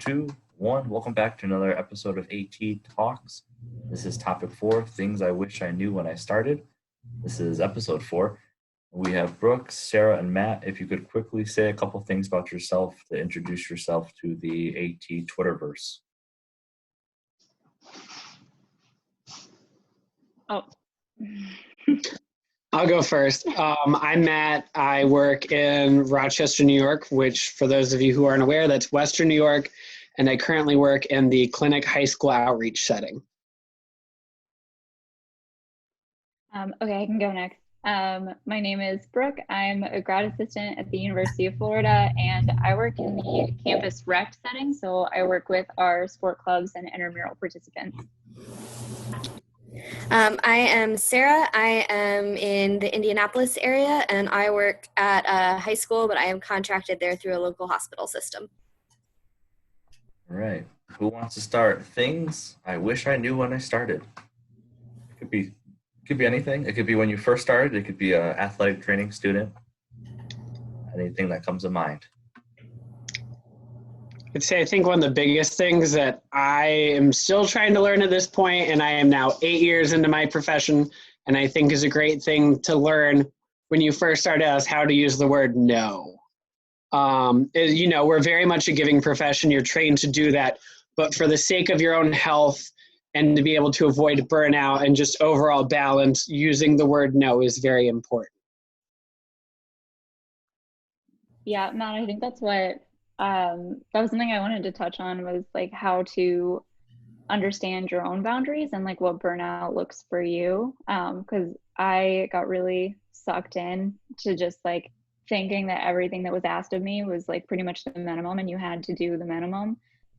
two, one. Welcome back to another episode of AT Talks. This is topic 4, things I wish I knew when I started. This is episode 4. We have Brooke, Sarah, and Matt. If you could quickly say a couple things about yourself to introduce yourself to the AT Twitterverse. Oh. I'll go first. I'm Matt. I work in Rochester, New York, which for those of you who aren't aware, that's Western New York. And I currently work in the clinic high school outreach setting. Okay, I can go next. My name is Brooke. I'm a grad assistant at the University of Florida, and I work in the campus rec setting. So I work with our sport clubs and intramural participants. I am Sarah. I am in the Indianapolis area, and I work at a high school, but I am contracted there through a local hospital system. All right. Who wants to start? Things I wish I knew when I started. It could be anything. It could be when you first started. It could be an athletic training student. Anything that comes to mind. I'd say I think one of the biggest things that I am still trying to learn at this point, and I am now 8 years into my profession, and I think is a great thing to learn when you first start out, is how to use the word no. We're very much a giving profession. You're trained to do that, but for the sake of your own health and to be able to avoid burnout and just overall balance, using the word no is very important. Yeah, Matt, I think that's what that was something I wanted to touch on, was like how to understand your own boundaries and like what burnout looks for you. Because I got really sucked in to just like thinking that everything that was asked of me was like pretty much the minimum and you had to do the minimum.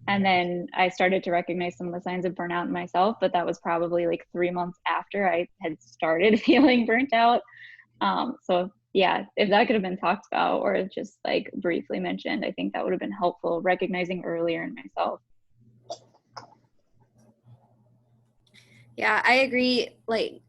And then I started to recognize some of the signs of burnout in myself, but that was probably like 3 months after I had started feeling burnt out. So yeah, if that could have been talked about or just like briefly mentioned, I think that would have been helpful, recognizing earlier in myself. Yeah, I agree. Like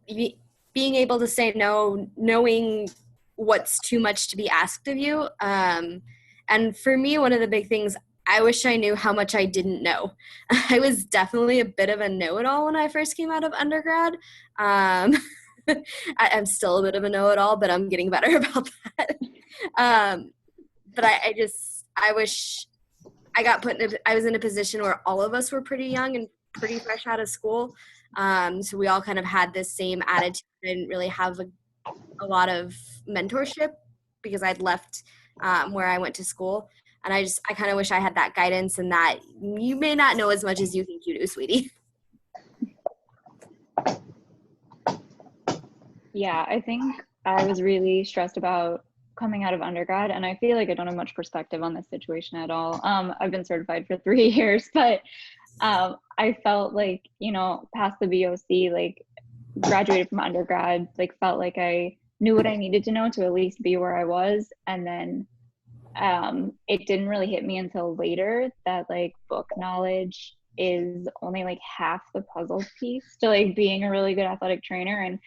being able to say no, knowing what's too much to be asked of you. And for me, one of the big things, I wish I knew how much I didn't know. I was definitely a bit of a know-it-all when I first came out of undergrad. I'm still a bit of a know-it-all, but I'm getting better about that. But I wish I got I was in a position where all of us were pretty young and pretty fresh out of school. So we all kind of had this same attitude. I didn't really have a lot of mentorship because I'd left where I went to school. And I kind of wish I had that guidance, and that you may not know as much as you think you do, sweetie. Yeah, I think I was really stressed about coming out of undergrad, and I feel like I don't have much perspective on this situation at all. I've been certified for 3 years, but I felt like, past the BOC, like graduated from undergrad, like felt like I knew what I needed to know to at least be where I was. And then it didn't really hit me until later that like book knowledge is only like half the puzzle piece to like being a really good athletic trainer. And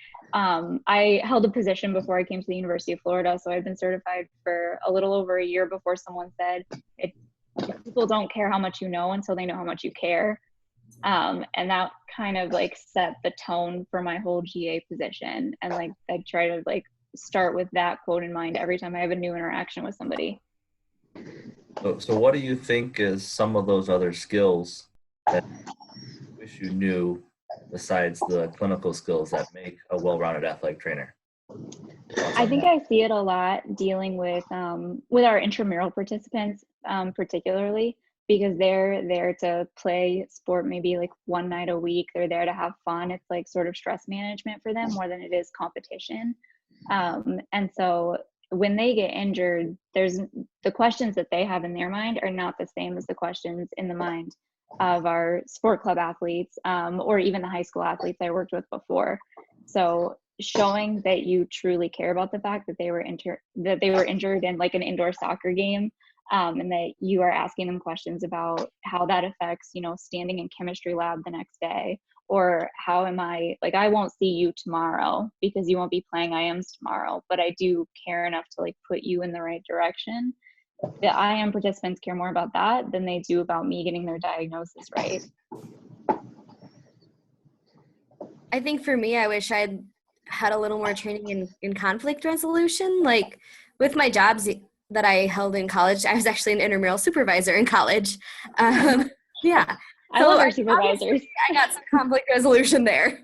I held a position before I came to the University of Florida, so I've been certified for a little over a year before someone said people don't care how much you know until they know how much you care. And that kind of like set the tone for my whole GA position. And like I try to like start with that quote in mind every time I have a new interaction with somebody. So what do you think is some of those other skills that you wish you knew besides the clinical skills that make a well-rounded athletic trainer? I think I see it a lot dealing with our intramural participants, particularly because they're there to play sport maybe like one night a week. They're there to have fun. It's like sort of stress management for them more than it is competition. And so when they get injured, the questions that they have in their mind are not the same as the questions in the mind of our sport club athletes, or even the high school athletes I worked with before. So showing that you truly care about the fact that they were injured in like an indoor soccer game, and that you are asking them questions about how that affects, standing in chemistry lab the next day, or how am I, like, I won't see you tomorrow because you won't be playing IMs tomorrow, but I do care enough to like put you in the right direction, the IM participants care more about that than they do about me getting their diagnosis right. I think for me, I wish I'd had a little more training in conflict resolution. Like with my jobs that I held in college, I was actually an intramural supervisor in college. Yeah. I love our supervisors. I got some conflict resolution there.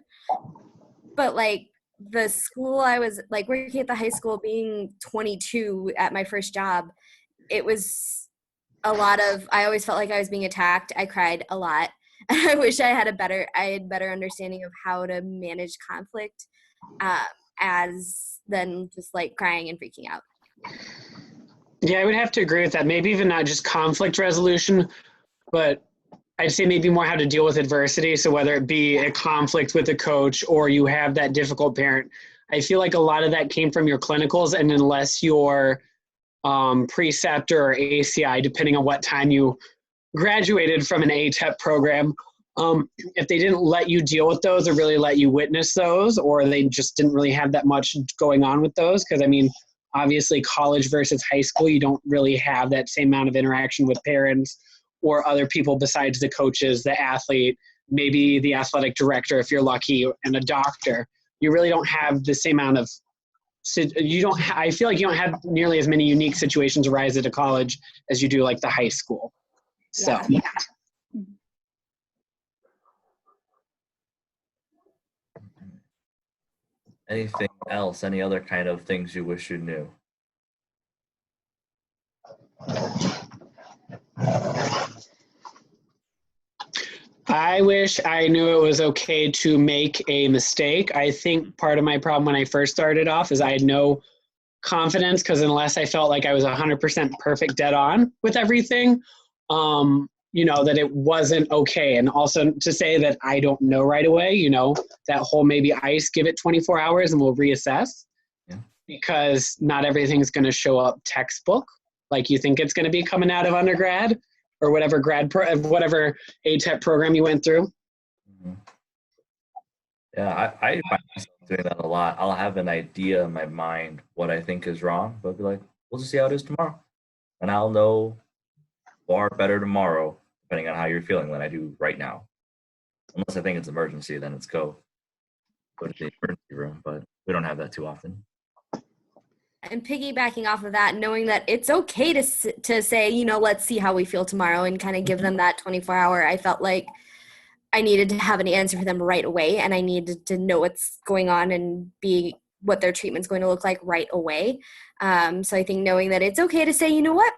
But like the school I was like working at the high school, being 22 at my first job, it was a lot of, I always felt like I was being attacked. I cried a lot. I wish I had better understanding of how to manage conflict as than just like crying and freaking out. Yeah, I would have to agree with that. Maybe even not just conflict resolution, but I'd say maybe more how to deal with adversity. So whether it be a conflict with a coach or you have that difficult parent, I feel like a lot of that came from your clinicals, and unless your preceptor or ACI, depending on what time you graduated from an ATEP program, if they didn't let you deal with those or really let you witness those, or they just didn't really have that much going on with those, because I mean, obviously college versus high school, you don't really have that same amount of interaction with parents or other people besides the coaches, the athlete, maybe the athletic director if you're lucky, and a doctor. You really don't have the same amount of, I feel like you don't have nearly as many unique situations arise at a college as you do like the high school. So. Yeah. Anything else? Any other kind of things you wish you knew? I wish I knew it was okay to make a mistake. I think part of my problem when I first started off is I had no confidence, because unless I felt like I was 100% perfect dead on with everything, that it wasn't okay. And also to say that I don't know right away, that whole maybe ice, give it 24 hours and we'll reassess. Yeah. Because not everything's going to show up textbook like you think it's going to be coming out of undergrad or whatever whatever ATEP program you went through. Mm-hmm. Yeah, I find myself doing that a lot. I'll have an idea in my mind what I think is wrong, but I'll be like, we'll just see how it is tomorrow. And I'll know far better tomorrow, depending on how you're feeling, than I do right now. Unless I think it's emergency, then it's go to the emergency room, but we don't have that too often. And piggybacking off of that, knowing that it's okay to say, let's see how we feel tomorrow, and kind of give them that 24-hour. I felt like I needed to have an answer for them right away, and I needed to know what's going on and what their treatment's going to look like right away. So I think knowing that it's okay to say, you know what,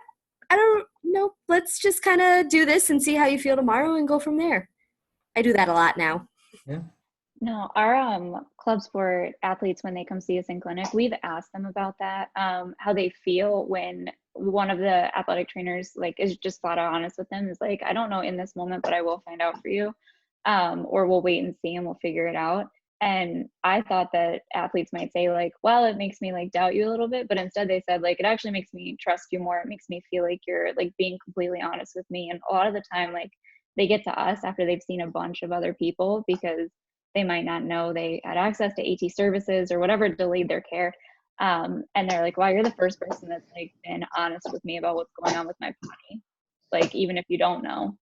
I don't know, let's just kind of do this and see how you feel tomorrow and go from there. I do that a lot now. Yeah. No, our club sport athletes, when they come see us in clinic, we've asked them about that, how they feel when one of the athletic trainers is just flat out honest with them, is like, I don't know in this moment, but I will find out for you, or we'll wait and see and we'll figure it out. And I thought that athletes might say well, it makes me doubt you a little bit, but instead they said it actually makes me trust you more. It makes me feel like you're being completely honest with me. And a lot of the time they get to us after they've seen a bunch of other people, because they might not know they had access to AT services or whatever delayed their care. And they're like, wow, you're the first person that's been honest with me about what's going on with my body. Even if you don't know.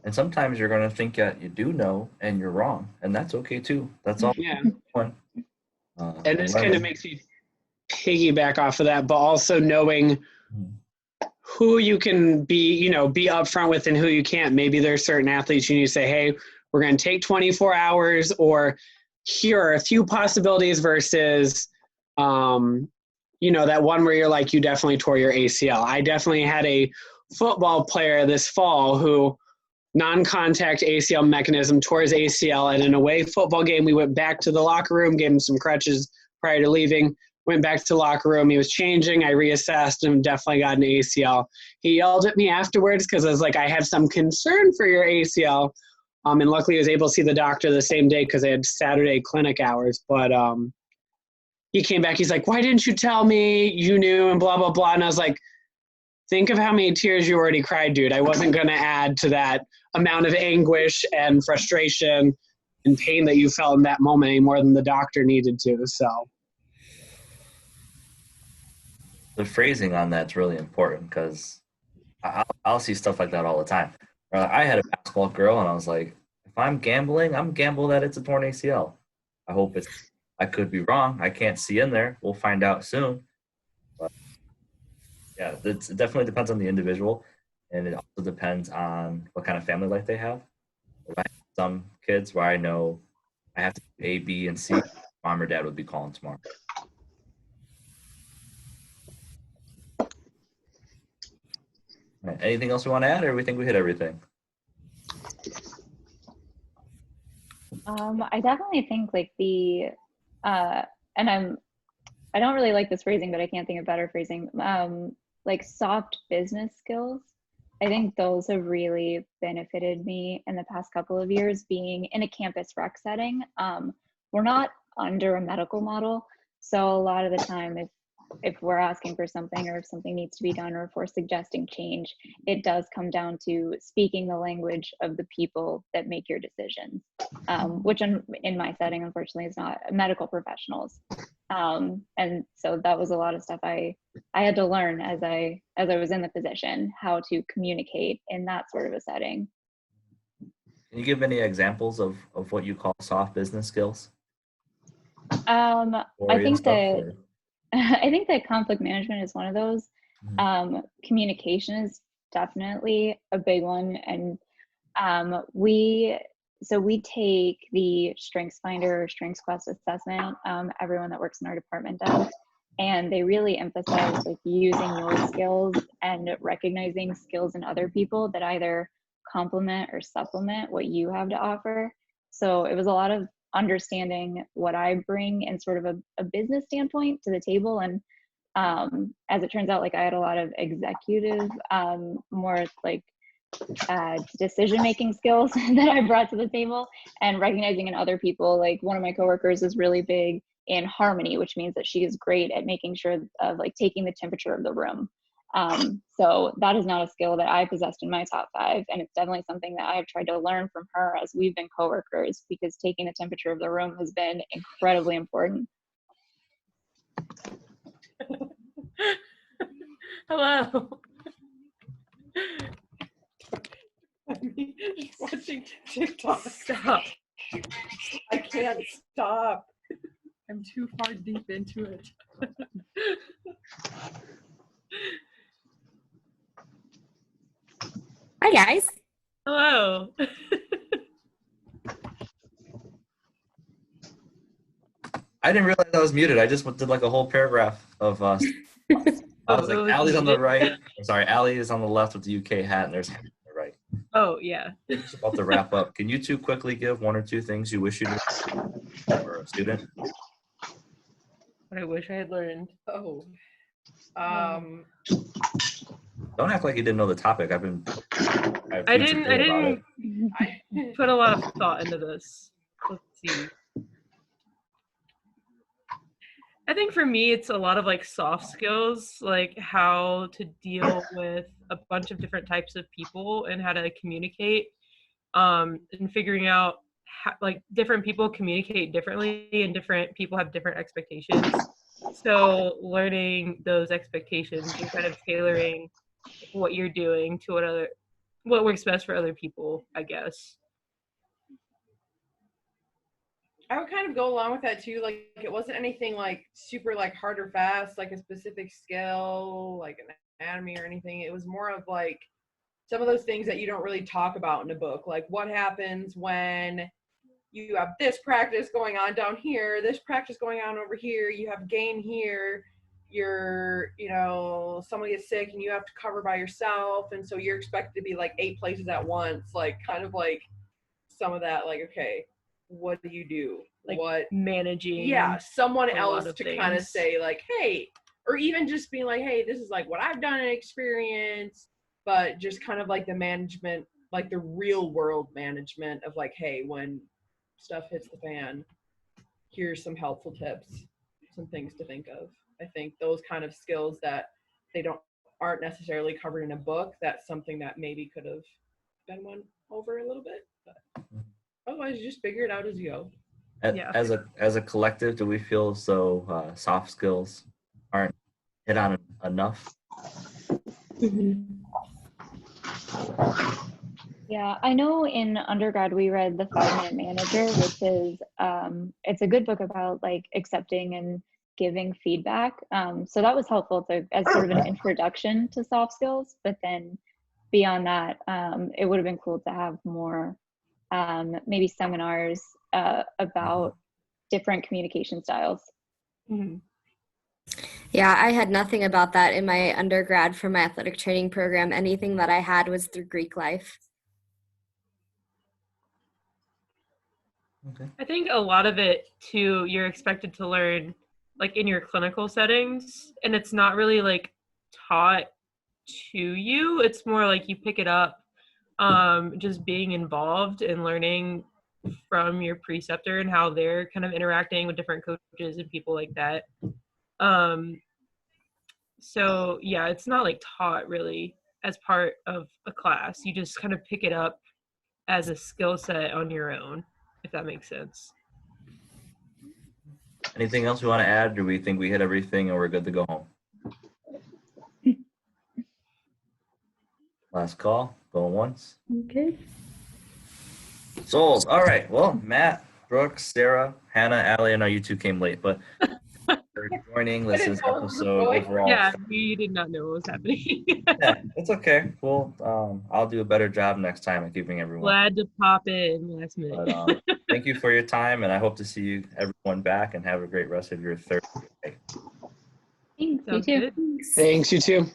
And sometimes you're going to think that you do know and you're wrong. And that's okay too. That's all. Yeah. And this kind of makes me piggyback off of that, but also knowing who you can be upfront with and who you can't. Maybe there's certain athletes you need to say, hey, we're going to take 24 hours, or here are a few possibilities versus, that one where you're like, you definitely tore your ACL. I definitely had a football player this fall who non-contact ACL mechanism tore his ACL, and in an away football game, we went back to the locker room, gave him some crutches prior to leaving. Went back to the locker room. He was changing. I reassessed him, definitely got an ACL. He yelled at me afterwards because I was like, I have some concern for your ACL. And luckily I was able to see the doctor the same day because I had Saturday clinic hours. But he came back. He's like, why didn't you tell me you knew, and blah, blah, blah. And I was like, think of how many tears you already cried, dude. I wasn't going to add to that amount of anguish and frustration and pain that you felt in that moment any more than the doctor needed to. So. The phrasing on that's really important because I'll see stuff like that all the time. I had a basketball girl, and I was like, if I'm gambling, I'm gamble that it's a torn ACL. I hope it's. I could be wrong. I can't see in there. We'll find out soon. But yeah, it definitely depends on the individual, and it also depends on what kind of family life they have. I have some kids where I know I have to do A, B, and C. Mom or dad would be calling tomorrow. All right, anything else we want to add, or we think we hit everything? I definitely think like and I don't really like this phrasing, but I can't think of better phrasing. Like soft business skills. I think those have really benefited me in the past couple of years being in a campus rec setting. We're not under a medical model. So a lot of the time, if we're asking for something or if something needs to be done or if we're suggesting change, it does come down to speaking the language of the people that make your decisions, which in my setting, unfortunately, is not medical professionals. And so that was a lot of stuff I had to learn as I was in the position, how to communicate in that sort of a setting. Can you give any examples of what you call soft business skills? I think that I think that conflict management is one of those. Communication is definitely a big one, and we take the Strengths Finder or Strengths Quest assessment. Everyone that works in our department does, and they really emphasize like using your skills and recognizing skills in other people that either complement or supplement what you have to offer. So it was a lot of understanding what I bring in sort of a business standpoint to the table. And as it turns out, like I had a lot of executive, more like decision-making skills that I brought to the table, and recognizing in other people. Like one of my coworkers is really big in harmony, which means that she is great at making sure of like taking the temperature of the room. So that is not a skill that I possessed in my top 5. And it's definitely something that I have tried to learn from her as we've been coworkers, because taking the temperature of the room has been incredibly important. Hello. I'm just watching TikTok. Stop. I can't stop. I'm too far deep into it. Hi, guys. Hello. I didn't realize I was muted. I just did like a whole paragraph of I was like, Allie's on the right. Sorry, Allie is on the left with the UK hat, and there's Hannah on the right. Oh, yeah. We're just about to wrap up. Can you two quickly give 1 or 2 things you wish you knew for a student? What I wish I had learned. Oh. Don't act like you didn't know the topic. I didn't put a lot of thought into this. Let's see. I think for me, it's a lot of like soft skills, like how to deal with a bunch of different types of people and how to communicate, and figuring out how, like different people communicate differently and different people have different expectations. So learning those expectations and kind of tailoring what you're doing to what works best for other people, I guess. I would kind of go along with that too. Like it wasn't anything like super like hard or fast, like a specific skill, like an anatomy or anything. It was more of like some of those things that you don't really talk about in a book. Like what happens when you have this practice going on down here, this practice going on over here, you have game here, somebody gets sick and you have to cover by yourself. And so you're expected to be like 8 places at once, like kind of like some of that, like, okay, what do you do? Like what managing? Yeah, someone else to things. kind of say like, hey, or even just being like, hey, this is like what I've done in experience, but just kind of like the management, like the real world management of like, hey, when stuff hits the fan, here's some helpful tips, some things to think of. I think those kind of skills that aren't necessarily covered in a book, that's something that maybe could have been went over a little bit, but otherwise you just figure it out as you go. As a collective, do we feel as though soft skills aren't hit on enough? Yeah, I know in undergrad we read The 5 Minute Manager, which is it's a good book about like accepting and giving feedback. So that was helpful to as sort of an introduction to soft skills. But then beyond that, it would have been cool to have more maybe seminars about different communication styles. Mm-hmm. Yeah, I had nothing about that in my undergrad for my athletic training program. Anything that I had was through Greek life. Okay. I think a lot of it too, you're expected to learn like in your clinical settings, and it's not really like taught to you. It's more like you pick it up just being involved and learning from your preceptor and how they're kind of interacting with different coaches and people like that. So yeah, it's not like taught really as part of a class. You just kind of pick it up as a skill set on your own, if that makes sense. Anything else we want to add? Do we think we hit everything and we're good to go home? Last call. Going once. Okay. Sold. All right. Well, Matt, Brooke, Sarah, Hannah, Allie, I know you two came late, but for joining. This is episode overall. Yeah, we did not know what was happening. Yeah, it's okay. Well, I'll do a better job next time at keeping everyone. Glad to pop in last minute. But, thank you for your time, and I hope to see you everyone back and have a great rest of your Thursday. Thanks, you Sounds too. good. Thanks, you too.